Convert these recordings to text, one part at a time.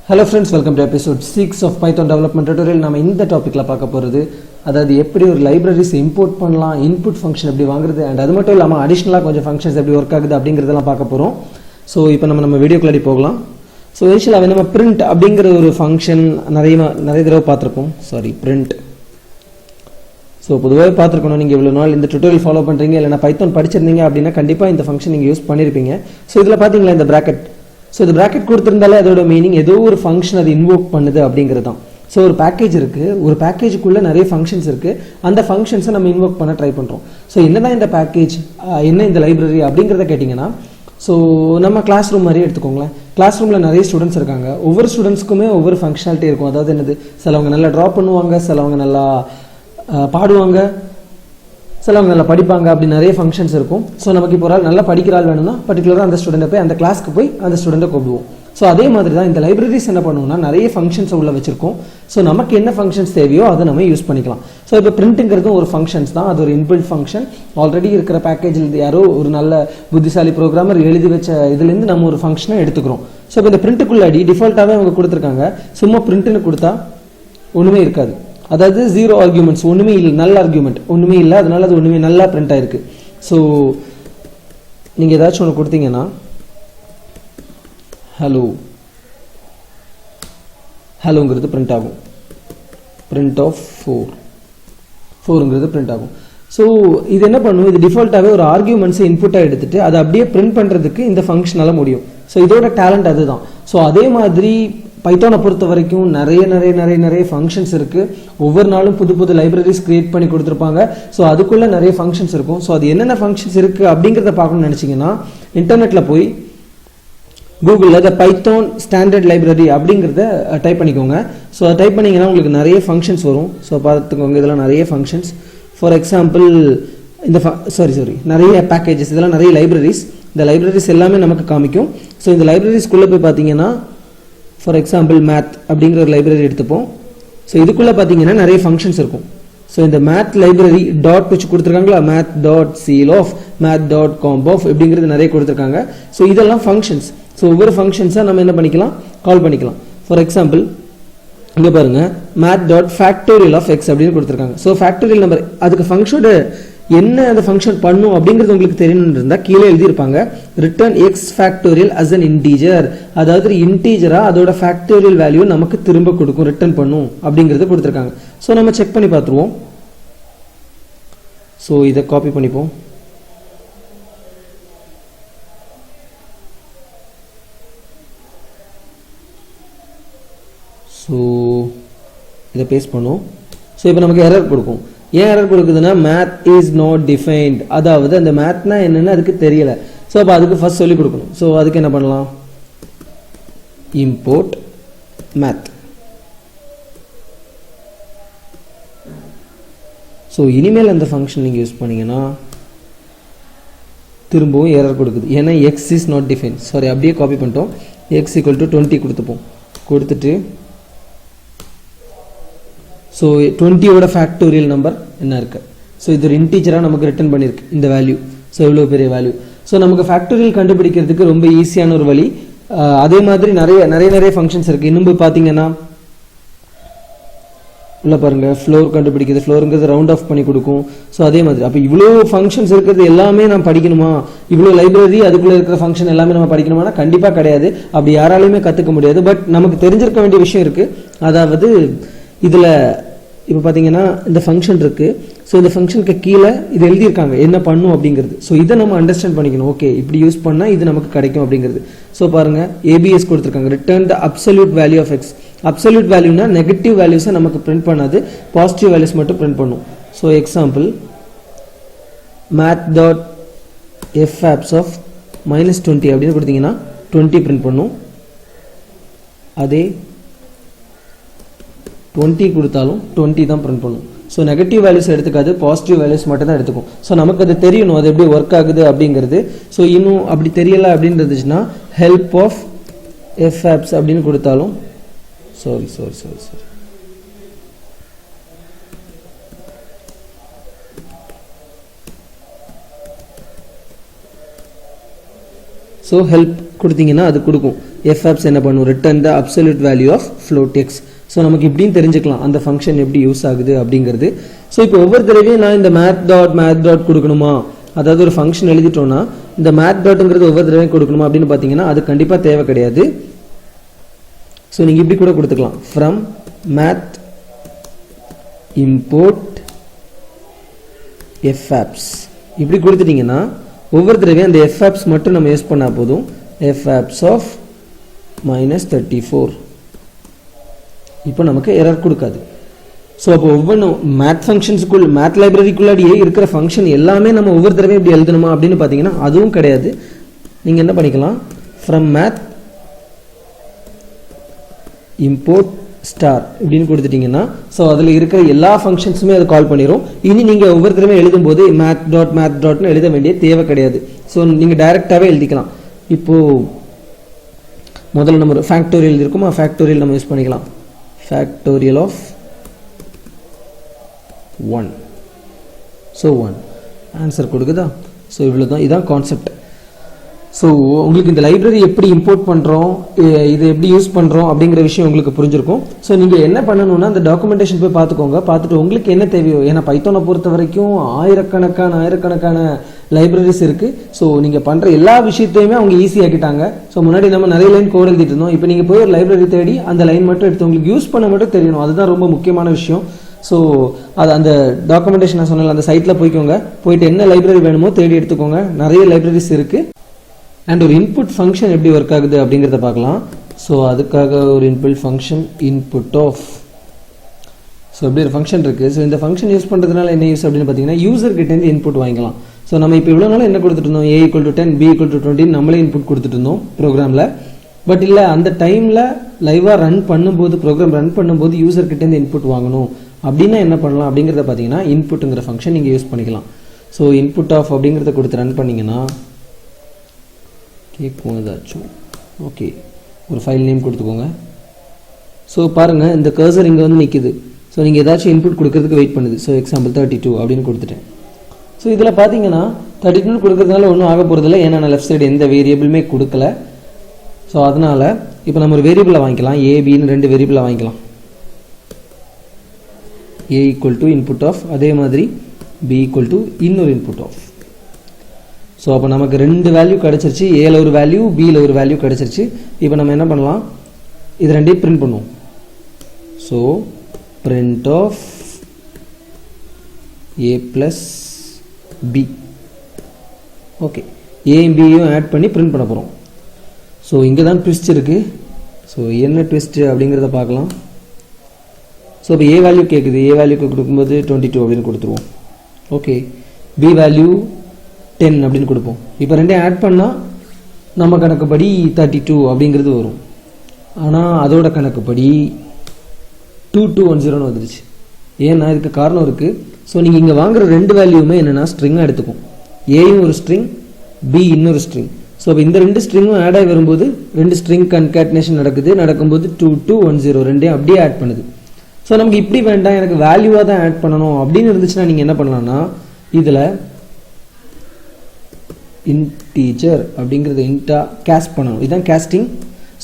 Hello friends, welcome to episode 6 of Python development tutorial. நாம இந்த டாபிக்ல பார்க்க போறது அதாவது எப்படி ஒரு லைப்ரரிஸ் இம்போர்ட் பண்ணலாம், இன்புட் ஃபங்க்ஷன் எப்படி வாங்குறது and அது மட்டும் இல்லாம அடிஷனலா கொஞ்சம் ஃபங்க்ஷன்ஸ் எப்படி வர்க் ஆகுது அப்படிங்கறதெல்லாம் பார்க்க போறோம். சோ இப்போ நம்ம வீடியோக்குள்ள போகலாம். சோ இனிஷியலா நம்ம print அப்படிங்கற ஒரு ஃபங்க்ஷன் நிறைய தடவை பார்த்திருப்போம். print. சோ பொதுவாக பார்த்திருக்கணும். நீங்க இவ்வளவு நாள் இந்த டுட்டோரியல் ஃபாலோ பண்றீங்க இல்லனா பைத்தன் படிச்சிருந்தீங்க அப்படினா கண்டிப்பா இந்த ஃபங்க்ஷன் நீங்க யூஸ் பண்ணிருப்பீங்க. சோ இதுல பாத்தீங்களா இந்த bracket. So the bracket கொடுத்திருந்தாலே அதோட மீனிங் ஏதோ ஒரு ஃபங்க்ஷன் அது இன்வோக் பண்ணுது அப்படிங்கிறது தான். ஸோ ஒரு பேக்கேஜ் இருக்கு, ஒரு பேக்கேஜுக்குள்ள நிறைய ஃபங்க்ஷன்ஸ் இருக்கு, அந்த ஃபங்க்ஷன்ஸை நம்ம இன்வோக் பண்ண ட்ரை பண்றோம். ஸோ என்னதான் இந்த பேக்கேஜ், என்ன இந்த லைப்ரரி அப்படிங்கிறத கேட்டிங்கன்னா, ஸோ நம்ம கிளாஸ் ரூம் மாதிரி எடுத்துக்கோங்களேன். கிளாஸ் ரூம்ல நிறைய ஸ்டூடெண்ட்ஸ் இருக்காங்க. ஒவ்வொரு ஸ்டூடெண்ட்ஸ்க்குமே ஒவ்வொரு ஃபங்க்ஷனாலிட்டி இருக்கும். அதாவது என்னது, சிலவங்க நல்லா ட்ரா பண்ணுவாங்க, சிலவங்க நல்லா பாடுவாங்க, சிலவங்க நல்லா படிப்பாங்க, அப்படி நிறைய ஃபங்க்ஷன்ஸ் இருக்கும். ஸோ நமக்கு இப்போ ஒரு ஆள் நல்லா படிக்கிற ஆள் வேணும்னா பர்டிகுலராக அந்த ஸ்டூடெண்ட்டை போய் அந்த கிளாஸ்க்கு போய் அந்த ஸ்டூடெண்ட்டை கூப்பிடுவோம். ஸோ அதே மாதிரி தான் இந்த லைப்ரரிஸ் என்ன பண்ணுவோம்னா நிறைய ஃபங்க்ஷன்ஸை உள்ள வச்சிருக்கோம். ஸோ நமக்கு என்ன ஃபங்க்ஷன்ஸ் தேவையோ அதை நம்ம யூஸ் பண்ணிக்கலாம். ஸோ இப்போ பிரிண்ட்டுங்கிறது ஒரு ஃபங்க்ஷன்ஸ் தான், அது ஒரு இன்பில்ட் ஃபங்க்ஷன். ஆல்ரெடி இருக்கிற பேக்கேஜில் யாரோ ஒரு நல்ல புத்திசாலி ப்ரோக்ராமர் எழுதி வச்ச இதுலேருந்து நம்ம ஒரு ஃபங்க்ஷனை எடுத்துக்கிறோம். ஸோ இப்போ இந்த பிரிண்ட்டுக்குள்ளாடி டிஃபால்ட்டாகவே அவங்க கொடுத்துருக்காங்க. சும்மா பிரிண்ட்டுன்னு கொடுத்தா ஒன்றுமே இருக்காது. அதாவது ஜீரோ ஆர்குமெண்ட்ஸ், ஒன்றுமே இல்லை, நல்ல ஆர்குமெண்ட் ஒன்றுமே இல்லை, அதனால அது ஒன்றுமே நல்லா பிரிண்ட் ஆயிருக்கு. ஸோ நீங்கள் ஏதாச்சும் ஒன்று கொடுத்தீங்கன்னா ஹலோங்கிறது பிரிண்ட் ஆகும். பிரிண்ட் ஆஃப் 4ங்கிறது பிரிண்ட் ஆகும். ஸோ இது என்ன பண்ணும், இது டிஃபால்ட்டாகவே ஒரு ஆர்குமெண்ட்ஸை இன்புட்டாக எடுத்துட்டு அதை அப்படியே பிரிண்ட் பண்ணுறதுக்கு இந்த ஃபங்க்ஷனால முடியும். ஸோ இதோட டேலண்ட் அதுதான். ஸோ அதே மாதிரி பைத்தானை பொறுத்த வரைக்கும் நிறைய ஃபங்க்ஷன்ஸ் இருக்கு. ஒவ்வொரு நாளும் புது லைப்ரரிஸ் கிரியேட் பண்ணி கொடுத்துருப்பாங்க. ஸோ அதுக்குள்ள நிறைய ஃபங்க்ஷன்ஸ் இருக்கும். ஸோ அது என்னென்ன ஃபங்க்ஷன்ஸ் இருக்கு அப்படிங்கிறத பார்க்கணும்னு நினைச்சீங்கன்னா இன்டர்நெட்ல போய் கூகுளில் த பைத்தான் ஸ்டாண்டர்ட் லைப்ரரி அப்படிங்கிறத டைப் பண்ணிக்கோங்க. ஸோ அதை டைப் பண்ணீங்கன்னா உங்களுக்கு நிறைய ஃபங்க்ஷன்ஸ் வரும். ஸோ பார்த்துக்கோங்க, இதெல்லாம் நிறைய ஃபங்க்ஷன்ஸ். ஃபார் எக்ஸாம்பிள் இந்த நிறைய பேக்கேஜஸ், இதெல்லாம் நிறைய லைப்ரரிஸ். இந்த லைப்ரரிஸ் எல்லாமே நமக்கு காமிக்கும். ஸோ இந்த லைப்ரரிஸ்குள்ளே போய் பார்த்தீங்கன்னா ஃபார் எக்ஸாம்பிள் மேத் அப்படிங்கிற ஒரு லைப்ரரி எடுத்துப்போம். ஸோ இதுக்குள்ளே பார்த்தீங்கன்னா நிறைய ஃபங்க்ஷன்ஸ் இருக்கும். ஸோ இந்த மேத் லைப்ரரி டாட் வச்சு கொடுத்துருக்காங்களா, math dot ceil of, math dot comp of இப்படிங்கிறது நிறைய கொடுத்துருக்காங்க. ஸோ இதெல்லாம் ஃபங்க்ஷன்ஸ். ஸோ ஒவ்வொரு ஃபங்க்ஷன்ஸாக நம்ம என்ன பண்ணிக்கலாம், கால் பண்ணிக்கலாம். ஃபார் எக்ஸாம்பிள் இங்கே பாருங்க, math dot factorial of x அப்படின்னு கொடுத்துருக்காங்க. ஸோ ஃபேக்டோரியல் நம்பர், அதுக்கு ஃபங்க்ஷனோட என்ன அந்த ஃபங்க்ஷன் பண்ணும் அப்படிங்கிறது உங்களுக்கு தெரியணும்னு இருந்தால் கீழே எழுதியிருப்பாங்க, return x factorial as an integer. அதாவது இன்டீஜரா அதோட ஃபேக்டோரியல் வேல்யூ நமக்கு திரும்ப கொடுக்கும், ரிட்டர்ன் பண்ணும் அப்படிங்கிறது கொடுத்துருக்காங்க. ஸோ நம்ம செக் பண்ணி பார்த்துருவோம். ஸோ இதை காப்பி பண்ணிப்போம். ஸோ இதை பேஸ்ட் பண்ணுவோம். ஸோ இப்போ நமக்கு எரர் கொடுக்கும். ஏன் எரர் கொடுக்குதுன்னா மேத் இஸ் நாட் டிஃபைன்ட், அதாவது அந்த மேத்னா என்னன்னு அதுக்கு தெரியல. ஸோ அப்போ அதுக்கு ஃபர்ஸ்ட் சொல்லி கொடுக்கணும். ஸோ அதுக்கு என்ன பண்ணலாம், இம்போர்ட் மேத். ஸோ இனிமேல் அந்த ஃபங்க்ஷன் நீங்கள் யூஸ் பண்ணீங்கன்னா திரும்பவும் எரர் கொடுக்குது. ஏன்னா X is not define. Sorry, அப்படியே காப்பி பண்ணிட்டோம். X equal to 20 கொடுத்துப்போம். கொடுத்துட்டு ஸோ 20யோட ஃபேக்டோரியல் நம்பர் என்ன இருக்கு. ஸோ இது ஒரு இன்டீஜராக நமக்கு ரிட்டர்ன் பண்ணியிருக்கு இந்த வேல்யூ. ஸோ இவ்வளோ பெரிய வேல்யூ. ஸோ நமக்கு ஃபேக்டோரியல் கண்டுபிடிக்கிறதுக்கு ரொம்ப ஈஸியான ஒரு வழி. அதே மாதிரி நிறைய ஃபங்க்ஷன்ஸ் இருக்கு. இன்னும் போய் பார்த்தீங்கன்னா உள்ள பாருங்க, ஃப்ளோர் கண்டுபிடிக்கிறது, ஃப்ளோருங்கிறது ரவுண்ட் ஆஃப் பண்ணி கொடுக்கும். ஸோ அதே மாதிரி அப்போ இவ்வளோ ஃபங்க்ஷன்ஸ் இருக்கிறது எல்லாமே நம்ம படிக்கணுமா, இவ்வளோ லைப்ரரி அதுக்குள்ளே இருக்கிற ஃபங்க்ஷன் எல்லாமே நம்ம படிக்கணுமானா கண்டிப்பாக கிடையாது. அப்படி யாராலையுமே கற்றுக்க முடியாது. பட் நமக்கு தெரிஞ்சிருக்க வேண்டிய விஷயம் இருக்கு. அதாவது இதில் இப்போ பார்த்தீங்கன்னா இந்த ஃபங்க்ஷன் இருக்கு. ஸோ இந்த ஃபங்க்ஷனுக்கு கீழே இது எழுதியிருக்காங்க என்ன பண்ணும் அப்படிங்கிறது. ஸோ இதை நம்ம அண்டர்ஸ்டாண்ட் பண்ணிக்கணும். ஓகே, இப்படி யூஸ் பண்ணால் இது நமக்கு கிடைக்கும் அப்படிங்கிறது. ஸோ பாருங்க, ஏபிஎஸ் கொடுத்துருக்காங்க, return the absolute value of x. Absolute வேல்யூனா நெகட்டிவ் வேல்யூஸை நமக்கு பிரிண்ட் பண்ணாது, பாசிட்டிவ் வேல்யூஸ் மட்டும் பிரிண்ட் பண்ணும். So example math dot fabs of -20 அப்படின்னு கொடுத்தீங்கன்னா 20 பிரிண்ட் பண்ணும். அதே 20 கொடுத்தாலும் 20 தான் பிரிண்ட் பண்ணும். ஸோ நெகட்டிவ் வேல்யூஸ் எடுத்துக்காது, பாசிட்டிவ் வேல்யூஸ் மட்டும் தான் எடுத்துக்கும். ஸோ நமக்கு அது தெரியணும், அது எப்படி ஒர்க் ஆகுது அப்படிங்கிறது. ஸோ இன்னும் அப்படி தெரியல அப்படின்னு இருந்துச்சுன்னா ஹெல்ப் ஆஃப் எஃப் ஆப்ஸ் அப்படின்னு கொடுத்தாலும் சாரி ஸோ ஹெல்ப் கொடுத்தீங்கன்னா அது கொடுக்கும். fabs என்ன பண்ணும், return the absolute value of float x. So நமக்கு இப்படின்னு தெரிஞ்சுக்கலாம் அந்த ஃபங்க்ஷன் எப்படி யூஸ் ஆகுது அப்படிங்கிறது. ஸோ இப்போ ஒவ்வொரு தடவையும் நான் இந்த மேத் டாட் கொடுக்கணுமா, அதாவது ஒரு ஃபங்க்ஷன் எழுதிட்டோம்னா இந்த மேத் டாட்ங்கிறது ஒவ்வொரு தடவையும் கொடுக்கணுமா அப்படின்னு பார்த்தீங்கன்னா அது கண்டிப்பாக தேவை கிடையாது. ஸோ நீங்கள் இப்படி கூட கொடுத்துக்கலாம், ஃப்ரம் மேத் இம்போர்ட் fabs இப்படி கொடுத்துட்டீங்கன்னா ஒவ்வொரு தடவையும் அந்த fabs மட்டும் நம்ம யூஸ் பண்ணால் போதும். fabs of -34 இப்போ நமக்கு எரர் கொடுக்காது. ஸோ அப்போ ஒவ்வொன்றும் மேத் ஃபங்க்ஷன்ஸுக்குள் மேத் லைப்ரரிக்குள்ளாடியே இருக்கிற ஃபங்க்ஷன் எல்லாமே நம்ம ஒவ்வொரு தடவையும் இப்படி எழுதணுமா அப்படின்னு பார்த்தீங்கன்னா அதுவும் கிடையாது. நீங்கள் என்ன பண்ணிக்கலாம், ஃப்ரம் மேத் இம்போர்ட் ஸ்டார் இப்படின்னு கொடுத்துட்டீங்கன்னா ஸோ அதில் இருக்கிற எல்லா ஃபங்க்ஷன்ஸுமே அதை கால் பண்ணிடும். இனி நீங்கள் ஒவ்வொரு தடவையும் எழுதும்போது மேத் டாட்னு எழுத வேண்டிய தேவை கிடையாது. ஸோ நீங்கள் டைரெக்டாகவே எழுதிக்கலாம். இப்போது முதல்ல நம்ம ஃபேக்டோரியல் எழுதியிருக்கோமா, ஃபேக்டோரியல் நம்ம யூஸ் பண்ணிக்கலாம். Factorial of 1. ஸோ 1 ஆன்சர் கொடுக்குதா. ஸோ இவ்வளோ தான், இதுதான் கான்செப்ட். ஸோ உங்களுக்கு இந்த லைப்ரரி எப்படி இம்போர்ட் பண்ணுறோம், இது எப்படி யூஸ் பண்ணுறோம் அப்படிங்கிற விஷயம் உங்களுக்கு புரிஞ்சிருக்கும். ஸோ நீங்கள் என்ன பண்ணணும்னா அந்த டாக்குமெண்டேஷன் போய் பார்த்துக்கோங்க. பார்த்துட்டு உங்களுக்கு என்ன தேவையோ, ஏன்னா பைத்தானை பொறுத்த வரைக்கும் ஆயிரக்கணக்கான லைப்ரரிஸ் இருக்குது. ஸோ நீங்கள் பண்ணுற எல்லா விஷயத்தையுமே அவங்க ஈஸியாக்கிட்டாங்க. ஸோ முன்னாடி நம்ம நிறைய லைன் கோட் எழுதிட்டு இருந்தோம். இப்போ நீங்கள் போய் ஒரு லைப்ரரி தேடி அந்த லைன் மட்டும் எடுத்து உங்களுக்கு யூஸ் பண்ண மட்டும் தெரியணும். அதுதான் ரொம்ப முக்கியமான விஷயம். ஸோ அது அந்த டாக்குமெண்டேஷன் நான் சொன்னல அந்த சைட்டில் போய்க்கோங்க. போயிட்டு என்ன லைப்ரரி வேணுமோ தேடி எடுத்துக்கோங்க. நிறைய லைப்ரரிஸ் இருக்குது. அண்ட் ஒரு இன்புட் ஃபங்க்ஷன் எப்படி ஒர்க் ஆகுது அப்படிங்கிறத பார்க்கலாம். ஸோ அதுக்காக ஒரு input function input of, so இப்படி ஒரு ஃபங்க்ஷன் இருக்குது. ஸோ இந்த ஃபங்க்ஷன் யூஸ் பண்ணுறதுனால என்ன யூஸ் அப்படின்னு பார்த்தீங்கன்னா யூசர்கிட்டேருந்து இன்புட் வாங்கிக்கலாம். ஸோ நம்ம இப்போ இவ்வளோ நாள் என்ன கொடுத்துட்டு இருந்தோம், a = 10 b = 20 நம்மளே இன்புட் கொடுத்துட்டு இருந்தோம் ப்ரோக்ராமில். பட் இல்லை, அந்த டைமில் லைவாக ரன் பண்ணும்போது ப்ரோக்ராம் ரன் பண்ணும்போது யூசர்கிட்டேருந்து இன்புட் வாங்கணும் அப்படின்னா என்ன பண்ணலாம் அப்படிங்கிறத பார்த்தீங்கன்னா இன்புட்டுங்கிற ஃபங்க்ஷன் நீங்கள் யூஸ் பண்ணிக்கலாம். ஸோ இன்புட் ஆஃப் அப்படிங்கிறத கொடுத்து ரன் பண்ணிங்கன்னா கேட்கும் ஏதாச்சும். ஓகே, ஒரு ஃபைல் நேம் கொடுத்துக்கோங்க. ஸோ பாருங்கள் இந்த கர்சர் இங்கே வந்து நிற்கிது. ஸோ நீங்கள் ஏதாச்சும் இன்புட் கொடுக்கறதுக்கு வெயிட் பண்ணுது. ஸோ எக்ஸாம்பிள் 32 அப்படின்னு கொடுத்துட்டேன். ஸோ இதில் பார்த்தீங்கன்னா 32 கொடுக்கறதுனால ஒன்றும் ஆக போகிறதில்ல, ஏன்னா நான் லெஃப்ட் சைடு எந்த வேரியபிளுமே கொடுக்கல. ஸோ அதனால் இப்போ நம்ம ஒரு வேரியபிளை வாங்கிக்கலாம், ஏபின்னு 2 வேரியபிளை வாங்கிக்கலாம். a = input of, அதே மாதிரி b = இன்னொரு input of. ஸோ அப்போ நமக்கு 2 வேல்யூ கிடச்சிருச்சு, ஏல ஒரு வேல்யூ பியில் ஒரு வேல்யூ கிடச்சிருச்சு. இப்போ நம்ம என்ன பண்ணலாம், இது ரெண்டையும் பிரிண்ட் பண்ணுவோம். So print of a plus b. Okay, ஏயும் பியும் ஆட் பண்ணி பிரிண்ட் பண்ண போகிறோம். ஸோ இங்கே தான் ட்விஸ்ட் இருக்குது. ஸோ என்ன ட்விஸ்ட்டு அப்படிங்கிறத பார்க்கலாம். ஸோ இப்போ ஏ வேல்யூ கேட்குது, ஏ வேல்யூக்கு கொடுக்கும்போது 22 அப்படின்னு கொடுத்துருவோம். ஓகே, பி வேல்யூ 10 அப்படின்னு கொடுப்போம். இப்போ ரெண்டையும் ஆட் பண்ணால் நம்ம கணக்குப்படி 32 அப்படிங்கிறது வரும். ஆனால் அதோட கணக்குப்படி 2210 வந்துருச்சு. ஏன்னா இதுக்கு காரணம் இருக்குது. ஸோ நீங்கள் இங்கே வாங்குற 2 வேல்யூமே என்னென்னா ஸ்ட்ரிங்காக எடுத்துக்கும். ஏயும் ஒரு ஸ்ட்ரிங், பி இன்னொரு ஸ்ட்ரிங். ஸோ இப்போ இந்த 2 ஸ்ட்ரிங்கும் ஆட் ஆகி வரும்போது 2 ஸ்ட்ரிங் கன்கேட்னேஷன் நடக்கும்போது 2210 ரெண்டையும் அப்படியே ஆட் பண்ணுது. ஸோ நமக்கு இப்படி வேண்டாம், எனக்கு வேல்யூவாக தான் ஆட் பண்ணணும் அப்படின்னு இருந்துச்சுன்னா நீங்கள் என்ன பண்ணலாம்னா இதில் இன்டீஜர் அப்படிங்கிறது இன்டா கேஸ்ட் பண்ணணும். இதுதான் கேஸ்டிங்.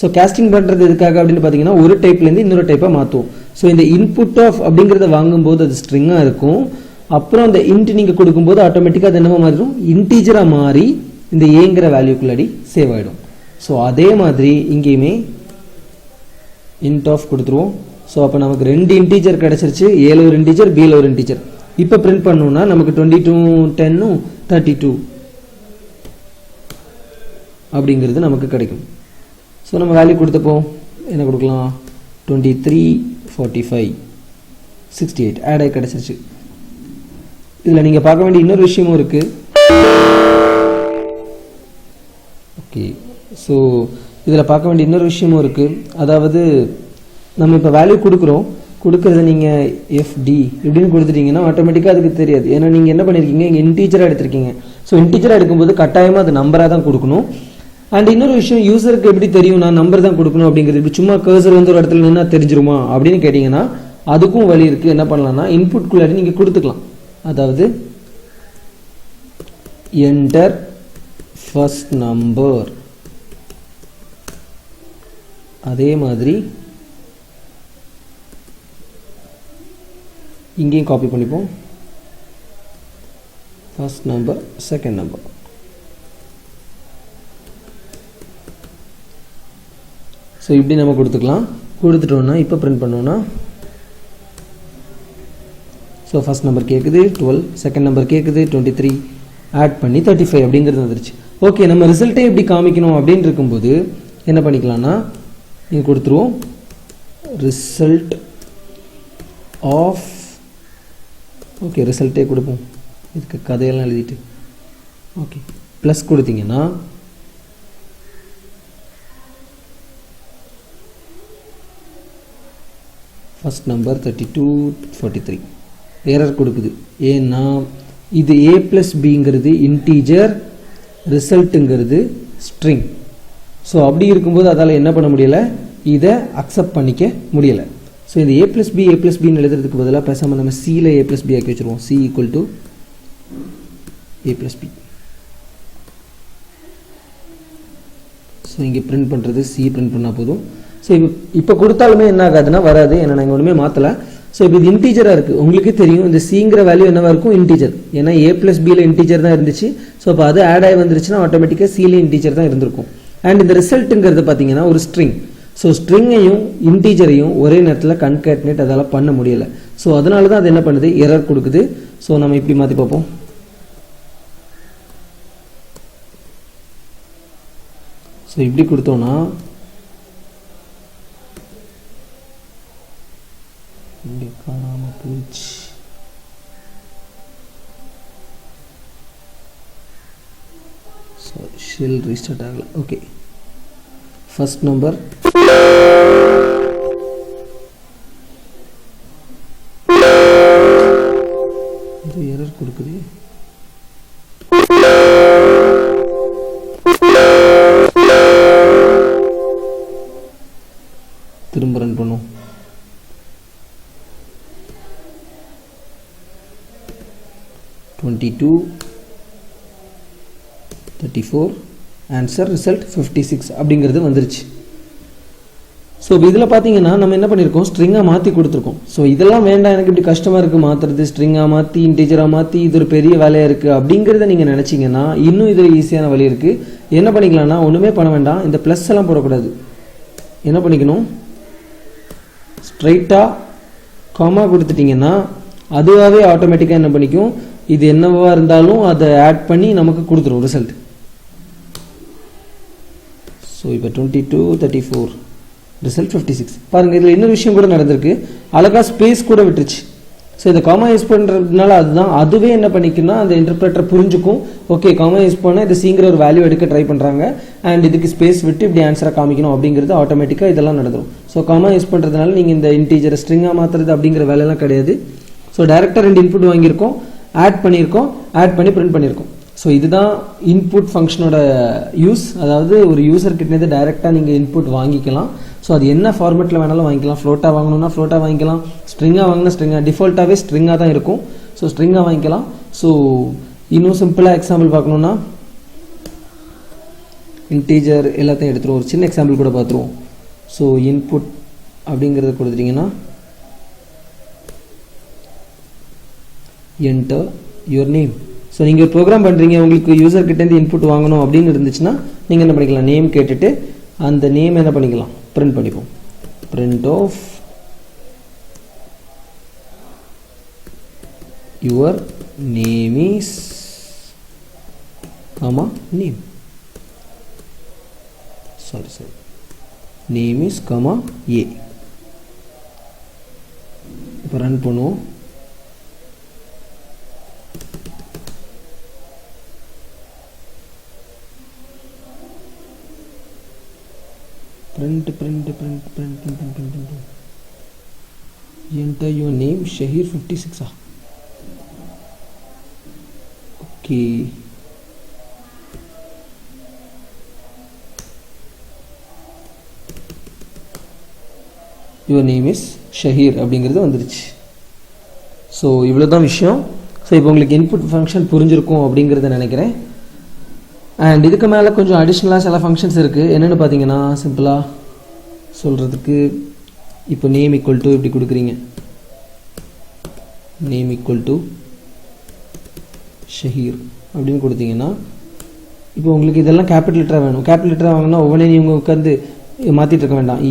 ஸோ கேஸ்டிங் பண்ணுறது எதுக்காக அப்படின்னு பார்த்தீங்கன்னா ஒரு டைப்லேருந்து இன்னொரு டைப்பாக மாற்றுவோம். ஸோ இந்த இன்புட் ஆஃப் அப்படிங்கிறத வாங்கும்போது அது ஸ்ட்ரிங்காக இருக்கும். அப்புறம் அந்த இன்ட் நீங்கள் கொடுக்கும்போது ஆட்டோமேட்டிக்காக அது என்னமா மாறிடும், இன்டீஜராக மாறி இந்த ஏங்கிற வேல்யூக்குள்ளாடி சேவ் ஆகிடும். ஸோ அதே மாதிரி இங்கேயுமே இன்ட் ஆஃப் கொடுத்துருவோம். ஸோ அப்போ நமக்கு 2 இன்டீஜர் கிடச்சிருச்சு, ஏல ஒரு இன்டீஜர் பியில் ஒரு இன்டீஜர். இப்போ பிரிண்ட் பண்ணணும்னா நமக்கு 2210 32 அப்படிங்கிறது நமக்கு கிடைக்கும். ஸோ நம்ம வேல்யூ கொடுத்தப்போ என்ன கொடுக்கலாம், 23 45 68 ஆட் ஆகி கிடச்சிருச்சு. இதில் நீங்கள் பார்க்க வேண்டிய இன்னொரு விஷயமும் இருக்குது. ஓகே, ஸோ இதில் பார்க்க வேண்டிய இன்னொரு விஷயமும் இருக்குது. அதாவது நம்ம இப்போ வேல்யூ கொடுக்குறத நீங்கள் எஃப்டி இப்படின்னு கொடுத்துட்டீங்கன்னா ஆட்டோமேட்டிக்காக அதுக்கு தெரியாது. ஏன்னா நீங்கள் என்ன பண்ணியிருக்கீங்க, இங்கே இன்டீஜராக எடுத்திருக்கீங்க. ஸோ இன்டீஜராக எடுக்கும்போது கட்டாயமாக அது நம்பராக தான் கொடுக்கணும். அண்ட் இன்னொரு விஷயம், யூசருக்கு எப்படி தெரியும் நான் நம்பர் தான் கொடுக்கணும் அப்படிங்கிறது. இப்படி சும்மா கர்சர் வந்து ஒரு இடத்துல நின்னா தெரிஞ்சிருமா அப்படின்னு கேட்டிங்கன்னா அதுக்கும் வழி இருக்குது. என்ன பண்ணலாம்னா இன்புட்குள்ளாடி நீங்கள் கொடுத்துக்கலாம். அதாவது என்டர் ஃபர்ஸ்ட் நம்பர் அதே மாதிரி இங்கேயும் காப்பி பண்ணிப்போம். First number, second number. So இப்படி நம்ம கொடுத்துக்கலாம். கொடுத்துட்டோன்னா இப்போ பிரிண்ட் பண்ணோன்னா ஸோ ஃபர்ஸ்ட் நம்பர் கேட்குது 12, செகண்ட் நம்பர் கேட்குது 23, ஆட் பண்ணி 35 அப்படிங்கிறது வந்துருச்சு. ஓகே, நம்ம ரிசல்ட்டே எப்படி காமிக்கணும் அப்படின்னு இருக்கும்போது என்ன பண்ணிக்கலாம்னா இங்கே கொடுத்துருவோம் ரிசல்ட் ஆஃப். ஓகே, ரிசல்ட்டே கொடுப்போம். இதுக்கு கதையெல்லாம் எழுதிட்டு ஓகே ப்ளஸ் கொடுத்தீங்கன்னா ஃபர்ஸ்ட் நம்பர் 32, 43 எரர் கொடுக்குது. ஏன்னா இது a + bங்கிறது இன்டீஜர், ரிசல்ட்டுங்கிறது ஸ்ட்ரிங். ஸோ அப்படி இருக்கும்போது அதால் என்ன பண்ண முடியலை, இதை அக்செப்ட் பண்ணிக்க முடியலை. ஸோ இந்த a + b a + bன்னு எழுதுறதுக்கு பதிலாக பேசாமல் நம்ம சியில் a + b ஆக்கி வச்சுருவோம். c = a + b. ஸோ இங்கே பிரிண்ட் பண்ணுறது c பிரிண்ட் பண்ணால் போதும். ஸோ இப்போ கொடுத்தாலுமே என்ன ஆகாதுன்னா வராது, ஏன்னா நாங்கள் ஒன்றுமே மாற்றலை. ஸோ இப்போ இது இன்டீஜராக இருக்குது. உங்களுக்கே தெரியும் இந்த சிங்கிற வேல்யூ என்னவாக இருக்கும், இன்டீஜர். ஏன்னா a + bயில் இன்டீஜர் தான் இருந்துச்சு. ஸோ அப்போ அது ஆட் ஆகி வந்துருச்சுன்னா ஆட்டோமேட்டிக்காக சியில் இன்டீஜர் தான் இருந்திருக்கும். அண்ட் இந்த ரிசல்ட்டுங்கிறது பார்த்தீங்கன்னா ஒரு ஸ்ட்ரிங். ஸோ ஸ்ட்ரிங்கையும் இன்டீஜரையும் ஒரே நேரத்தில் கன்கேட்னேட் அதால் பண்ண முடியலை. ஸோ அதனால தான் அது என்ன பண்ணுது, எரர் கொடுக்குது. ஸோ நம்ம இப்படி மாற்றி பார்ப்போம். ஸோ இப்படி கொடுத்தோன்னா இங்கே காணாமல் போச்சு. ஸோ ஷெல் ரீஸ்டார்ட் ஆகலை. ஓகே, ஃபர்ஸ்ட் நம்பர் இது எரர் கொடுக்குது. திரும்ப ரன் பண்ணும். (22, 34) ஆன்சர் ரிசல்ட் 56 அப்படிங்கிறது வந்துருச்சு. ஸோ இதில் பார்த்தீங்கன்னா நம்ம என்ன பண்ணியிருக்கோம், ஸ்ட்ரிங்காக மாற்றி கொடுத்துருக்கோம். ஸோ இதெல்லாம் வேண்டாம், எனக்கு இப்படி கஷ்டமாக இருக்குது மாற்றுறது, ஸ்ட்ரிங்காக மாற்றி இன்டீஜராக மாற்றி இது ஒரு பெரிய வேலையாக இருக்குது அப்படிங்கிறத நீங்கள் நினச்சிங்கன்னா இன்னும் இதில் ஈஸியான வழி இருக்குது. என்ன பண்ணிக்கலாம்னா ஒன்றுமே பண்ண வேண்டாம், இந்த ப்ளஸ் எல்லாம் போடக்கூடாது. என்ன பண்ணிக்கணும், ஸ்ட்ரைட்டாக காமா கொடுத்துட்டிங்கன்னா அதுவாகவே ஆட்டோமேட்டிக்காக என்ன பண்ணிக்கும், இது என்னவா இருந்தாலும் அதை ஆட் பண்ணி நமக்கு கொடுத்துரும் ரிசல்ட். ஸோ இப்போ 22, 34 ரிசல்ட் 56. பாருங்கள், இதில் இன்னொரு விஷயம் கூட நடந்திருக்கு, அழகாக ஸ்பேஸ் கூட விட்டுருச்சு. ஸோ இதை காமா யூஸ் பண்ணுறதுனால அதுவே என்ன பண்ணிக்குன்னா அந்த இன்டர்பிரேட்டர் புரிஞ்சுக்கும், ஓகே காமா யூஸ் பண்ணால் இது சீங்கிற ஒரு வேல்யூ எடுக்க ட்ரை பண்ணுறாங்க அண்ட் இதுக்கு ஸ்பேஸ் விட்டு இப்படி ஆன்சராக காமிக்கணும் அப்படிங்கிறது ஆட்டோமேட்டிக்காக இதெல்லாம் நடந்துடும். ஸோ காமா யூஸ் பண்ணுறதுனால நீங்கள் இந்த இன்டீஜரை ஸ்ட்ரிங்காக மாற்றுறது அப்படிங்கிற வேலையெல்லாம் கிடையாது. ஸோ டைரெக்டாக 2 இன்புட் வாங்கியிருக்கோம், ஆட் பண்ணியிருக்கோம், ஆட் பண்ணி பிரிண்ட் பண்ணியிருக்கோம். ஸோ இதுதான் இன்புட் ஃபங்க்ஷனோட யூஸ். அதாவது ஒரு யூசர்கிட்டேருந்து டைரெக்டாக நீங்கள் இன்புட் வாங்கிக்கலாம். ஸோ அது என்ன ஃபார்மெட்டில் வேணாலும் வாங்கிக்கலாம். ஃப்ளோட்டாக வாங்கணும்னா ஃப்ளோட்டாக வாங்கிக்கலாம், ஸ்ட்ரிங்காக வாங்கினா ஸ்ட்ரிங்காக, டிஃபால்ட்டாகவே ஸ்ட்ரிங்காக தான் இருக்கும். ஸோ ஸ்ட்ரிங்காக வாங்கிக்கலாம். ஸோ இன்னும் சிம்பிளாக எக்ஸாம்பிள் பார்க்கணுன்னா இன்டீஜர் எல்லாத்தையும் எடுத்துருவோம். ஒரு சின்ன எக்ஸாம்பிள் கூட பார்த்துருவோம். ஸோ இன்புட் அப்படிங்கிறத கொடுத்துட்டிங்கன்னா enter your name. ஸோ நீங்கள் ஒரு ப்ரோக்ராம் பண்ணுறீங்க, உங்களுக்கு யூசர்கிட்டேருந்து இன்புட் வாங்கணும் அப்படின்னு இருந்துச்சுன்னா நீங்கள் என்ன பண்ணிக்கலாம், நேம் கேட்டுட்டு அந்த நேம் என்ன பண்ணிக்கலாம், பிரிண்ட் பண்ணிப்போம். print of your name is name. sorry name is a. இப்போ ரன் பண்ணுவோம். print. Enter your name Shahir 56. Okay. Your name is Shahir அப்படிங்கிறது வந்துருச்சு. ஸோ இவ்வளோ தான் விஷயம். ஸோ இப்போ உங்களுக்கு இன்புட் ஃபங்க்ஷன் புரிஞ்சிருக்கும் அப்படிங்கிறத நினைக்கிறேன். அண்ட் இதுக்கு மேலே கொஞ்சம் அடிஷ்னலாக சில ஃபங்க்ஷன்ஸ் இருக்குது. என்னென்னு பார்த்தீங்கன்னா சிம்பிளாக சொல்கிறதுக்கு இப்போ நேம் ஈக்குவல் டு இப்படி கொடுக்குறீங்க, நேம் ஈக்குவல் டு ஷஹீர் அப்படின்னு கொடுத்தீங்கன்னா இப்போ உங்களுக்கு இதெல்லாம் கேபிட்டல் லெட்டராக வேணும். கேபிட்டல் லெட்டராக வாங்கினா ஒவ்வொன்றே நீங்கள் உட்காந்து மாற்றிட்டு இருக்க வேண்டாம்,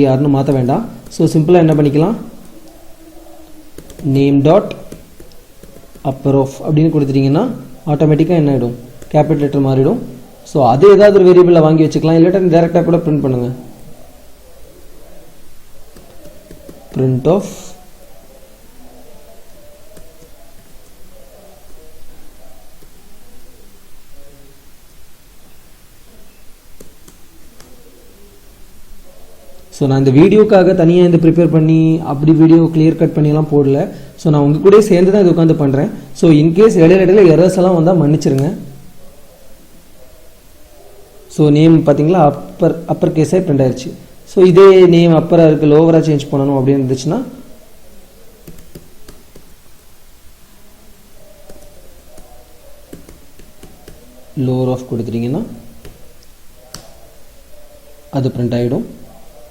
யாருன்னு மாற்ற வேண்டாம். ஸோ சிம்பிளாக என்ன பண்ணிக்கலாம், நேம் டாட் அப்பர் ஆஃப் அப்படின்னு கொடுத்துட்டிங்கன்னா ஆட்டோமேட்டிக்காக என்ன ஆகிடும், கேபிட்டல் லெட்டர் மாறிடும். ஸோ அது ஏதாவது ஒரு வேரியபிளில் வாங்கி வச்சுக்கலாம், இல்லாட்டா டேரெக்டாக கூட பிரிண்ட் பண்ணுங்கள். பிரிண்ட் ஆஃப் ஸோ நான் இந்த வீடியோக்காக தனியாக இந்த ப்ரிப்பேர் பண்ணி அப்படி வீடியோ கிளியர் கட் பண்ணியெல்லாம் போடல. ஸோ நான் உங்கள் கூட சேர்ந்து தான் இது உட்காந்து பண்ணுறேன். ஸோ இன்கேஸ் இடையில எரர்ஸ் எல்லாம் வந்தால் மன்னிச்சிருங்க. ஸோ நேம் பார்த்தீங்களா அப்பர் கேஸாக பிரிண்ட் ஆயிடுச்சு. ஸோ இதே நேம் அப்பராக இருக்குது, லோவராக சேஞ்ச் பண்ணணும் அப்படின்னு இருந்துச்சுன்னா லோவர் ஆஃப் கொடுத்துட்டிங்கன்னா அது பிரிண்ட் ஆகிடும்.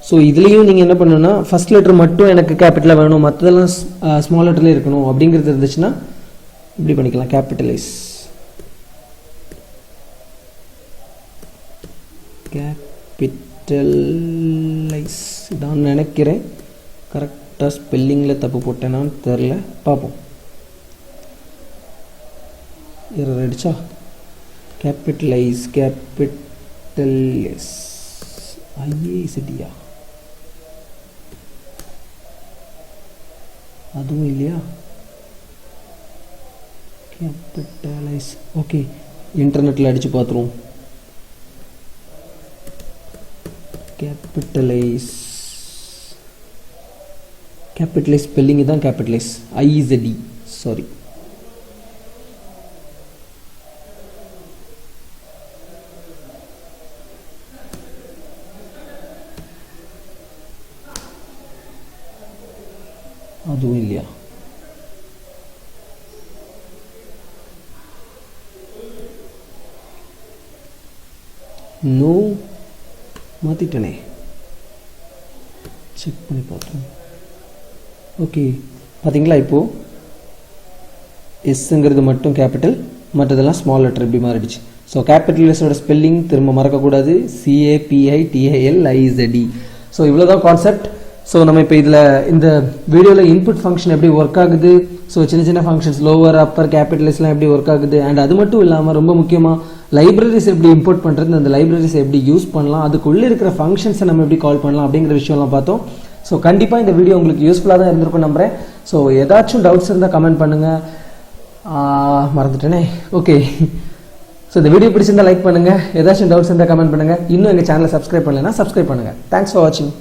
ஸோ இதுலேயும் நீங்கள் என்ன பண்ணணும்னா ஃபஸ்ட் லெட்டர் மட்டும் எனக்கு கேபிட்டலாக வேணும், மற்றதெல்லாம் ஸ்மால் லெட்டரில் இருக்கணும் அப்படிங்கிறது இருந்துச்சுன்னா இப்படி பண்ணிக்கலாம், கேபிட்டலைஸ் இதான் நினைக்கிறேன். கரெக்டாக ஸ்பெல்லிங்கில் தப்பு போட்டேனான்னு தெரில, பார்ப்போம். எரர் அடிச்சா கேபிட்டலைஸ் ஐஏசிடியா அதுவும் இல்லையா, கேபிட்டலைஸ். ஓகே, இன்டர்நெட்டில் அடித்து பார்த்துருவோம். கேபிட்டலைஸ் ஸ்பெல்லிங் தான் கேபிட்டலைஸ், ஐஇசடி, சாரி. அதுவும் இல்லையா, நோ மாற்றிட்டனே, செக் பண்ணி பார்த்தோம். ஓகே, பார்த்தீங்களா இப்போது எஸ்ங்கிறது மட்டும் கேபிட்டல், மற்றதெல்லாம் ஸ்மால் லெட்டர் இப்படி மாறிடுச்சு. ஸோ கேபிட்டல் ஸ்பெல்லிங் திரும்ப மறக்கக்கூடாது, CAPITALIZD. ஸோ இவ்வளோதான் கான்செப்ட். ஸோ நம்ம இப்போ இதில் இந்த வீடியோவில் இன்புட் ஃபங்க்ஷன் எப்படி ஒர்க் ஆகுது, ஸோ சின்ன சின்ன ஃபங்க்ஷன்ஸ் லோவர் அப்பர் கேபிட்டலைஸ்லாம் எப்படி ஒர்க் ஆகுது, அண்ட் அது மட்டும் இல்லாமல் ரொம்ப முக்கியமாக லைப்ரரிஸ் எப்படி இம்போர்ட் பண்ணுறது, அந்த லைப்ரரிஸ் எப்படி யூஸ் பண்ணலாம், அதுக்குள்ளே இருக்கிற ஃபங்க்ஷன்ஸை நம்ம எப்படி கால் பண்ணலாம் அப்படிங்கிற விஷயம்லாம் பார்த்தோம். ஸோ கண்டிப்பாக இந்த வீடியோ உங்களுக்கு யூஸ்ஃபுல்லாக தான் இருந்திருக்கும் நம்புகிறேன். ஸோ ஏதாச்சும் டவுட்ஸ் இருந்தால் கமெண்ட் பண்ணுங்கள். மறந்துட்டேனே. ஓகே, ஸோ இந்த வீடியோ பிடிச்சிருந்தால் லைக் பண்ணுங்கள், ஏதாச்சும் டவுட்ஸ் இருந்தால் கமெண்ட் பண்ணுங்கள். இன்னும் எங்கள் சேனலை சப்ஸ்கிரைப் பண்ணலைன்னா சப்ஸ்கிரைப் பண்ணுங்கள். தேங்க்ஸ் ஃபார் வாட்சிங்.